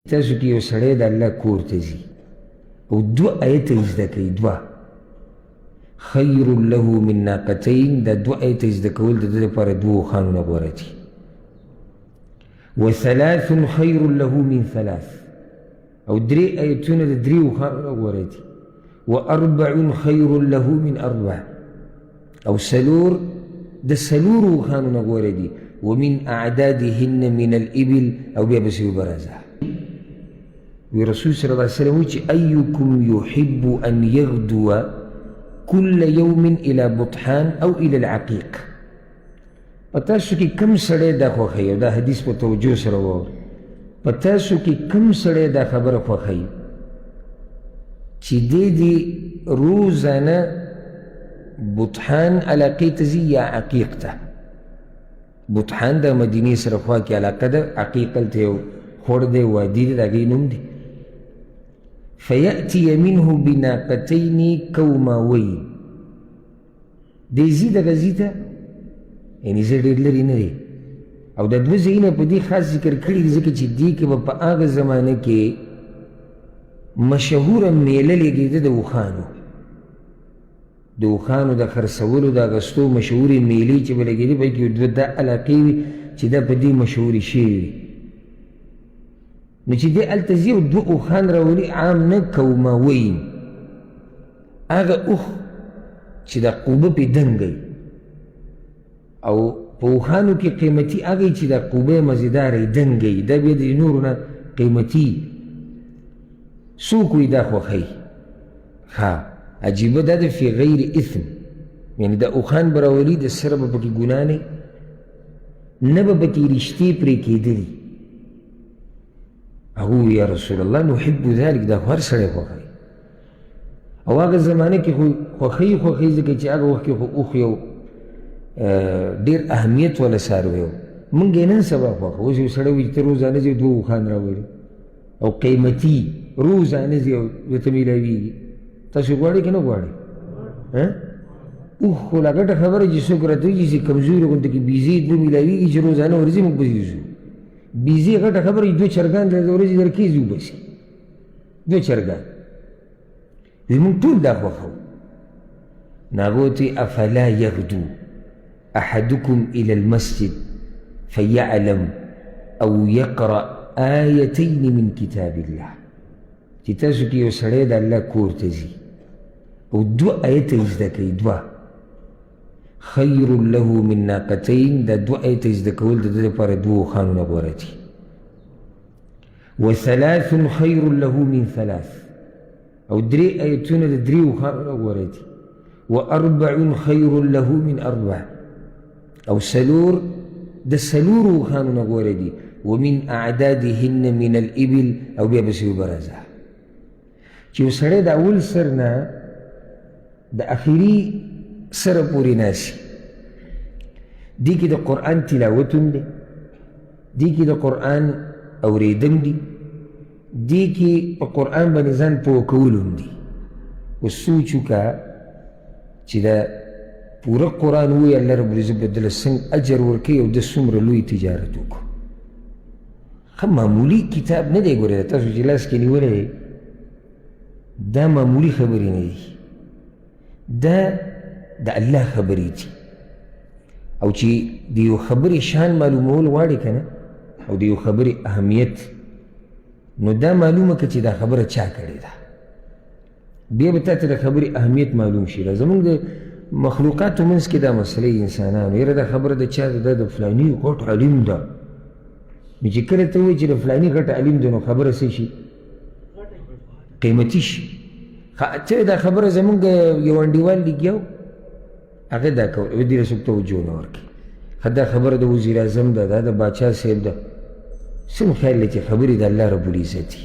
تاسو کې یو سړی د الله کور ته ځي او دوه آیته یې زده کوي، دوه خیر له من ناقتین، دا دوه آیته یې زده کول د ده لپاره دوه اوښانونه غوره دي. وثلاث خیر له من ثلاث، او درې آیتونه د درې اوښانونه غوره دي. واربع خیر له من اربع، او څلور د څلورو اوښانونه غوره دي. ومن اعدادهن من الابل، او بیا پسې وبرازه ورسول صلی الله علیه وسلم چې ایکم یحب ان یغدو کل یوم الى بطحان او الى العقیق. په تاسو کې کم سړی دا خوښوي، او دا حدیث په توجه سره واورئ، په تاسو کې کم سړی دا خبره خوښوي چې دی دې روزانه بطحان علاقې ته ځي یا عقیق ته. بطحان د مدینې سره خوا کې علاقه ده، عقیق هلته یو خوړ دی، وادي دی، د هغې نوم دی. فیأتي منه بناقتین کوماوین، دی ځي دغه ځي ته، یعنې زه ډېر لرې نه دی، او دا دوه ځایونه په دې خاص ذکر کړي دي ځکه چې دې کې به په هغه زمانه کې مشهوره میله لګېده د اوښانو، د اوښانو د خرڅولو د اخیستو مشهورې میلې چې به لګېدې، په کې دوه دا علاقې وي چې دا په دې مشهورې شوې وي. نو چې دی هلته ځي او دوه اوښان راولي، عام نه کوماوین، هغه اوښ چې دا قوبه پې دنګی، او په اوښانو کې قیمتي هغه چې دا قوبه یې مزېداره یې دنګی، دا بیا د نورو نه قیمتي. څوک وي دا خوښوي؟ ها عجیبه دا د فی غیر اثم، یعنې دا اوښان به راولي، د سره به پکې ګناه نه به پکې رشتې پرې کېدلي. هغه یا رسول الله نحب ذلک، دا خو هر سړی خوښوي، او هغه زمانه کې خو خوښوي ځکه چې هغه وخت کې خو اوښ یو ډېر اهمیت والا څاروی و. موږ یې نن سبا خوښوو. اوس یو سړی وایي چې ته روزانه ځې دوه اوښان راولي او قیمتي روزانه ځې او ورته میلاویږي. تاسو غواړئ که نه غواړئ؟ اوښ خو لا ګټه خبره چې څوک راته وایي چې کمزوري غوندې کې بیزې دوه میلاویږي چې روزانه ورځي موږ پسې ځو. بیزې غټه خبره دوه چرګان د ورځې درکېږي وباسي، دوه چرګان. زموږ ټول دا خوښوو. نو هغه ورته وایي افلا یغدو احدکم الى المسجد فیعلم او یقرأ آیتین من کتاب الله، چې تاسو کې یو سړی د الله کور ته ځي او دوه آیته یې زده کوي، دوه خیر له من ناقتین، دا دوه آیته یې زده کول د ده لپاره دوه اوښانونه غوره دي. وثلاث خیر له من ثلاث، او درې آیتونه د درې اوښانونه غوره دي. واربع خیر له من اربع، او څلور د څلورو اوښانونه غوره دي. ومن اعدادهن من الابل، او بیا پسې وبرازه چې یو سړی د اول سر نه د اخري سره پورې ناسي، دې کې د قرآن تلاوت هم دی، دې کې د قرآن اورېدم دي، دې کې په قرآن باندې ځان پوه کول هم دي. اوس سوچ وکړه چې دا پوره قرآن ووایي، الله رب العزت به دله څنګه اجر ورکوي، او د څومره لوی تجارت وکړو. ښه معمولي کتاب نه دی. ګورئ تاسو چې لاس کې نیولی دی، دا معمولي خبرې نه دي، دا د الله خبرې دي. او چې د یو خبرې شان معلومول غواړې که نه، او د یو خبرې اهمیت، نو دا معلومه که چې دا خبره چا کړې ده، بیا به تا ته د خبرې اهمیت معلوم شي. زموږ د مخلوقاتو منځ کې دا مسئله انسانانو، یاره دا خبره د چا ده، د فلاني غټ علم ده. نو چې کله ته وایي چې د فلاني غټ علم ده، نو خبره څه شي؟ قیمتي شي. ته دا خبره زمونږ یو انډیوال لګیا و، هغه دا کوله، دې له څوک توجه نه ورکړي. دا خبره د وزیر اعظم ده، دا د باچا صاحب ده. څنګه خیال دی چې خبرې د الله رب العزت دي؟